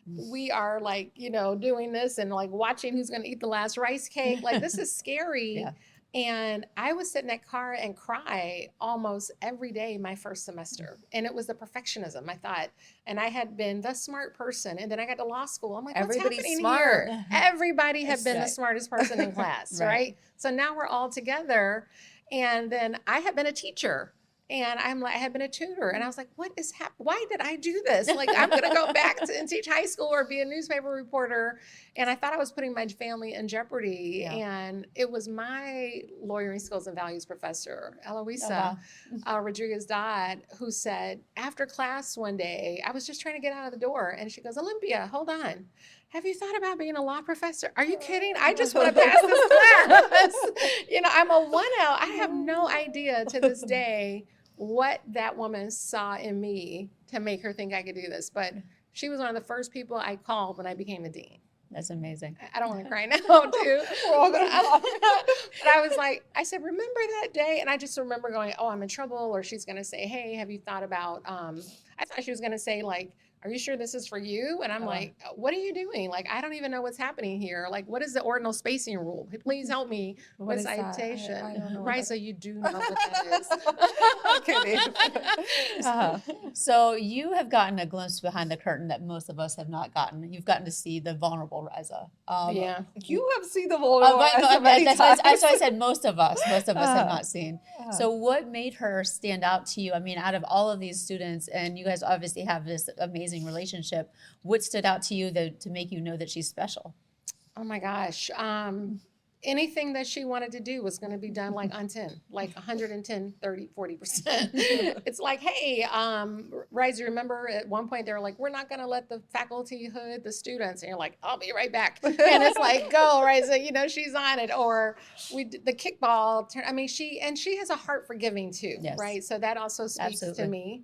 We are doing this and watching who's going to eat the last rice cake. This is scary. Yeah. And I would sit in that car and cry almost every day my first semester. And it was the perfectionism, I thought. And I had been the smart person. And then I got to law school. I'm like, what's Everybody's happening smart. here? Everybody had That's been the right. smartest person in class, Right. right? So now we're all together. And then I had been a teacher. And I had been a tutor, and I was like, "What is happening? Why did I do this? I'm going to go back and teach high school or be a newspaper reporter." And I thought I was putting my family in jeopardy. Yeah. And it was my lawyering skills and values professor, Uh-huh. Eloisa Rodriguez Dodd, who said after class one day, I was just trying to get out of the door, and she goes, "Olympia, hold on. Have you thought about being a law professor? Are you kidding? I just want to pass this class." I'm a 1L. I have no idea to this day what that woman saw in me to make her think I could do this. But she was one of the first people I called when I became the dean. That's amazing. I don't want to cry now, too. We're all gonna cry. But I was like, I said, remember that day? And I just remember going, oh, I'm in trouble. Or she's going to say, hey, have you thought about, I thought she was going to say are you sure this is for you? And I'm like, what are you doing? I don't even know what's happening here. What is the ordinal spacing rule? Please help me What with is that? citation. I don't know what Rahysa, you do know what that is. I'm kidding. So you have gotten a glimpse behind the curtain that most of us have not gotten. You've gotten to see the vulnerable Rahysa. Yeah. You have seen the vulnerable. That's why I said most of us. Most of us have not seen. Uh-huh. So what made her stand out to you? I mean, out of all of these students, and you guys obviously have this amazing relationship, what stood out to you to make you know that she's special? Oh my gosh. anything that she wanted to do was going to be done like on 10, like 110, 30, 40%. It's like, hey, Rahysa, remember at one point they were like, we're not going to let the faculty hood the students. And you're like, I'll be right back. And it's like, go, Rahysa, you know, she's on it. Or we did the kickball. I mean, she has a heart for giving too, Yes. right? So that also speaks Absolutely. to me.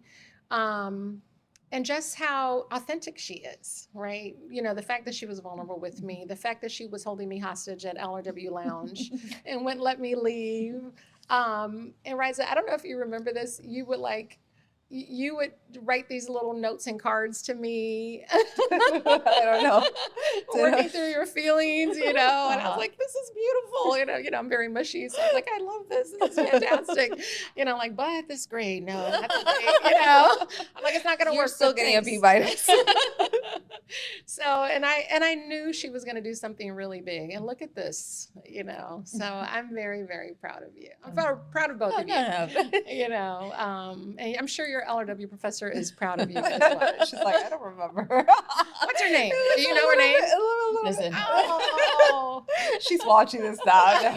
And just how authentic she is, right? You know, the fact that she was vulnerable with me, the fact that she was holding me hostage at LRW Lounge and wouldn't let me leave. And Rahysa, I don't know if you remember this, you would write these little notes and cards to me. I don't know. Working through your feelings, you know, and I was like, this is beautiful. You know, I'm very mushy. So I was like, I love this. This is fantastic. You know, like, but this grade, no, not the grade, you know. I'm like, it's not gonna You're work. still but getting a thanks. B minus. So, and I knew she was gonna do something really big. And look at this, you know. So I'm very, very proud of you. I'm proud of both of you. No. You know, and I'm sure your LRW professor is proud of you as well. She's like, I don't remember. What's her name? Do you know her name? Listen. Oh, She's watching this now.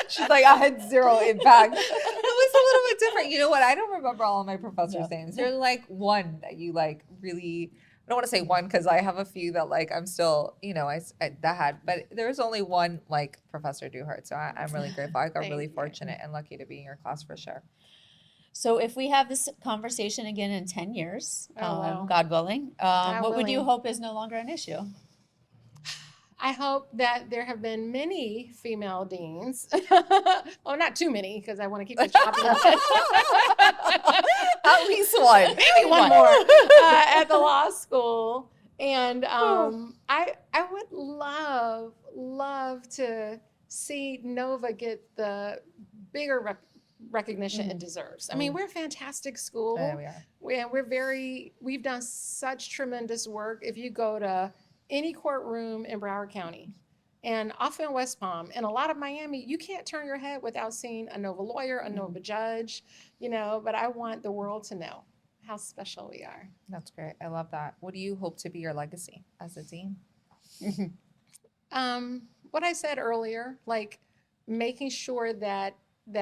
She's like, I had zero impact. It was a little bit different. You know what? I don't remember all of my professors' names. There's like one that you like really, I don't want to say one because I have a few that like I'm still, you know, that had, but there's only one like Professor Duhart. So I'm really grateful. I got Thank really you. fortunate and lucky to be in your class for sure. So if we have this conversation again in 10 years, Oh, wow. God willing, God what would you willing. hope is no longer an issue? I hope that there have been many female deans. Well, not too many because I want to keep the choppy. At least one. Maybe one more at the law school. And I would love to see Nova get the bigger recognition it deserves. I mean, we're a fantastic school. There we are. We've done such tremendous work. If you go to any courtroom in Broward County and off in West Palm and a lot of Miami, you can't turn your head without seeing a Nova lawyer, a Nova judge, you know, but I want the world to know how special we are. That's great. I love that. What do you hope to be your legacy as a dean? What I said earlier, like making sure that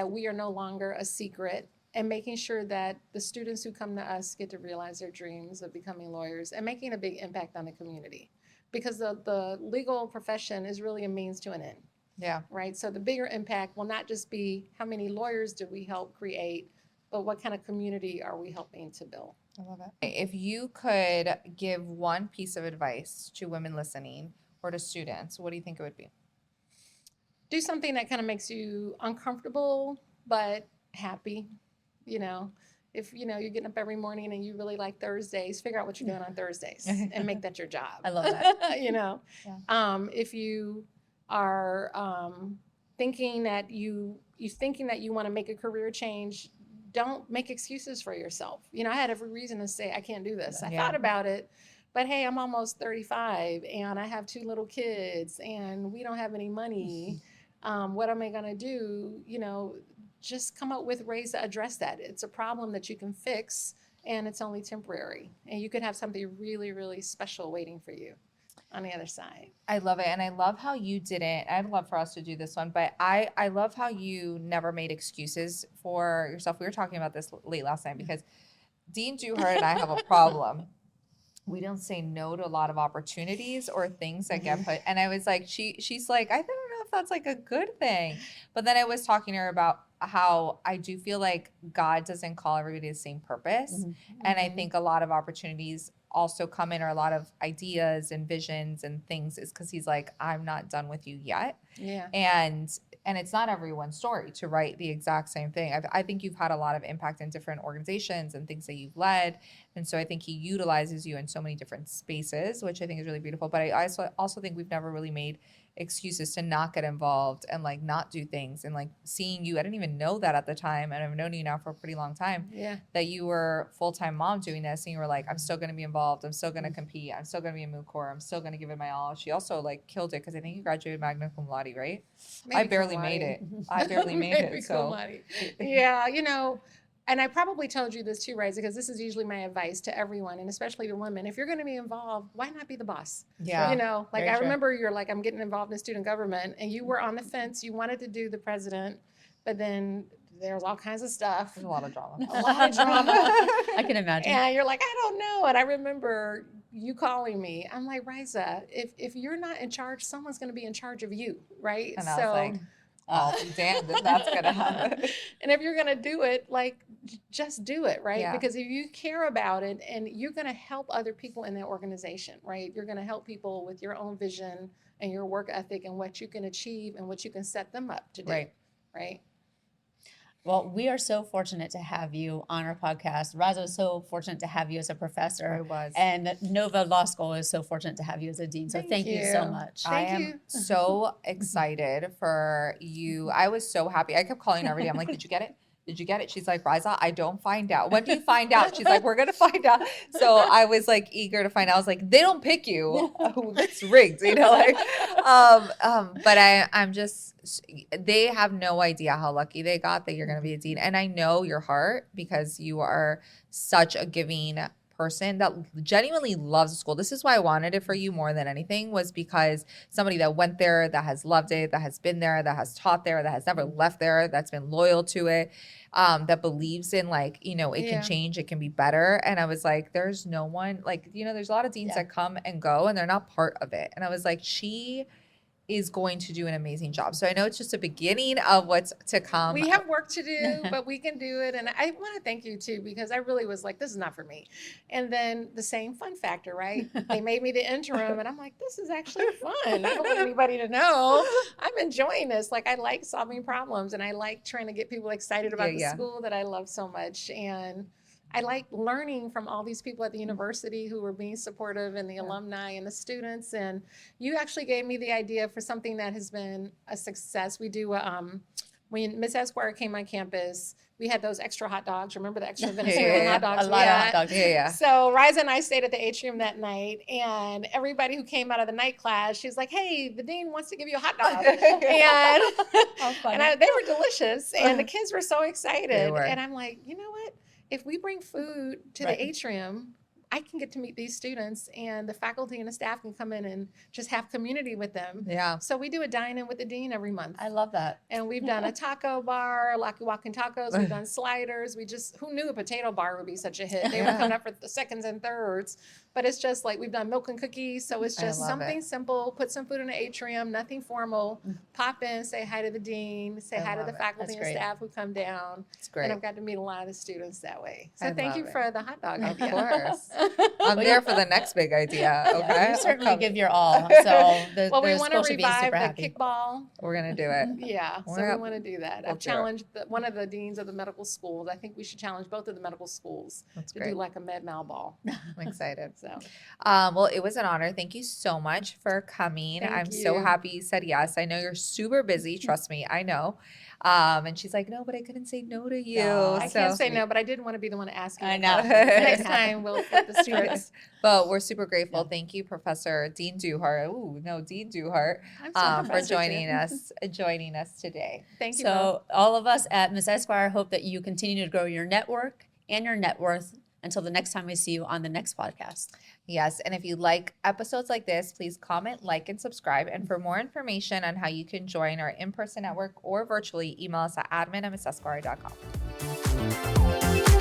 we are no longer a secret and making sure that the students who come to us get to realize their dreams of becoming lawyers and making a big impact on the community. Because the legal profession is really a means to an end, Yeah. right? So the bigger impact will not just be how many lawyers do we help create, but what kind of community are we helping to build? I love it. If you could give one piece of advice to women listening or to students, what do you think it would be? Do something that kind of makes you uncomfortable, but happy, you know. If, you know, you're getting up every morning and you really like Thursdays, figure out what you're doing on Thursdays and make that your job. I love that. You know, Yeah. if you are thinking that you want to make a career change, don't make excuses for yourself. You know, I had every reason to say, I can't do this. I Yeah. thought about it, but hey, I'm almost 35 and I have 2 little kids and we don't have any money. What am I going to do? You know, just come up with ways to address that. It's a problem that you can fix and it's only temporary. And you could have something really, really special waiting for you on the other side. I love it. And I love how you didn't, I'd love for us to do this one, but I love how you never made excuses for yourself. We were talking about this late last night because Dean Duhart and I have a problem. We don't say no to a lot of opportunities or things that get put. And I was like, she's like, I don't know if that's like a good thing. But then I was talking to her about how I do feel like God doesn't call everybody the same purpose. And I think a lot of opportunities also come in, or a lot of ideas and visions and things, is because he's like, I'm not done with you yet. Yeah. And it's not everyone's story to write the exact same thing. I think you've had a lot of impact in different organizations and things that you've led. And so I think he utilizes you in so many different spaces, which I think is really beautiful. But I also think we've never really made excuses to not get involved and like not do things. And like seeing you, I didn't even know that at the time, and I've known you now for a pretty long time, Yeah. that you were full-time mom doing this, and you were like, I'm still going to be involved, I'm still going to compete, I'm still going to be a moot court, I'm still going to give it my all. She also like killed it, because I think you graduated magna cum laude, right? I Maybe barely cum made laude. it. I barely made Maybe it. cum So laude. Yeah, you know, and I probably told you this too, Rahysa, because this is usually my advice to everyone, and especially to women. If you're going to be involved, why not be the boss? Yeah. You know, like Very I true. remember you're like, I'm getting involved in student government, and you were on the fence. You wanted to do the president, but then there's all kinds of stuff. There's a lot of drama. A lot of drama. I can imagine. And you're like, I don't know. And I remember you calling me. I'm like, Rahysa, if you're not in charge, someone's going to be in charge of you, right? And I was like, I'll be damned if that's going to happen. And if you're going to do it, like, just do it, right? Yeah. Because if you care about it and you're going to help other people in that organization, right? You're going to help people with your own vision and your work ethic and what you can achieve and what you can set them up to do, Right. right? Well, we are so fortunate to have you on our podcast. Rahysa is so fortunate to have you as a professor. I was. And Nova Law School is so fortunate to have you as a dean. So thank you so you. much. Thank I am you. so excited for you. I was so happy. I kept calling her every day. I'm like, did you get it? Did you get it? She's like, Rahysa, I don't find out. When do you find out? She's like, we're going to find out. So I was like eager to find out. I was like, they don't pick you. Oh, it's rigged, you know, like, but I'm just, they have no idea how lucky they got that you're going to be a dean. And I know your heart because you are such a giving person that genuinely loves the school. This is why I wanted it for you more than anything, was because somebody that went there, that has loved it, that has been there, that has taught there, that has never left there, that's been loyal to it, that believes in, like, you know, it Yeah. can change, it can be better. And I was like, there's no one, like, you know, there's a lot of deans Yeah. that come and go and they're not part of it. And I was like, she is going to do an amazing job. So I know it's just a beginning of what's to come. We have work to do, but we can do it. And I want to thank you too, because I really was like, this is not for me. And then the same fun factor, right? They made me the interim and I'm like, this is actually fun. I don't want anybody to know. I'm enjoying this. Like, I like solving problems and I like trying to get people excited about the school that I love so much. And I like learning from all these people at the university who were being supportive, and the alumni and the students. And you actually gave me the idea for something that has been a success. We do, when Miss Esquire came on campus, we had those extra hot dogs. Remember the extra Venezuelan hot dogs? A lot of hot dogs. Yeah. So Rahysa and I stayed at the atrium that night, and everybody who came out of the night class, she's like, hey, the dean wants to give you a hot dog. And they were delicious, and the kids were so excited. They were. And I'm like, you know what? If we bring food to Right. the atrium, I can get to meet these students, and the faculty and the staff can come in and just have community with them. Yeah. So we do a dine-in with the dean every month. I love that. And we've done a taco bar, Lucky Walking Tacos. We've done sliders. Who knew a potato bar would be such a hit? They were coming up for the seconds and thirds. But it's just like, we've done milk and cookies. So it's I just love something it. simple. Put some food in the atrium, nothing formal. Pop in, say hi to the dean, say I hi to love the it. faculty That's and great. staff who come down. It's great. And I've got to meet a lot of the students that way. So I thank love you it. for the hot dog Of idea. course. I'm there for the next big idea. Okay. You certainly I'm give your all. So the, Well, we the want to school should be revive super the happy. kickball. We're gonna do it. Yeah, so We're- we want to do that. we'll I've do it. challenged one of the deans of the medical schools. I think we should challenge both of the medical schools That's to great. do like a med mal ball. I'm excited. So Well, it was an honor. Thank you so much for coming. Thank I'm so you. happy you said yes. I know you're super busy. Trust me, I know. And she's like, no, but I couldn't say no to you. Aw. I can't say no, but I didn't want to be the one to ask you. I about know. it. Next time we'll flip the script. But we're super grateful. Yeah. Thank you, Professor Dean Duhart. Dean Duhart, I'm so for professor, joining us today. Thank you. both. So all of us at Miss Esquire hope that you continue to grow your network and your net worth until the next time we see you on the next podcast. Yes, and if you like episodes like this, please comment, like, and subscribe. And for more information on how you can join our in-person network or virtually, email us at admin@missesquire.com.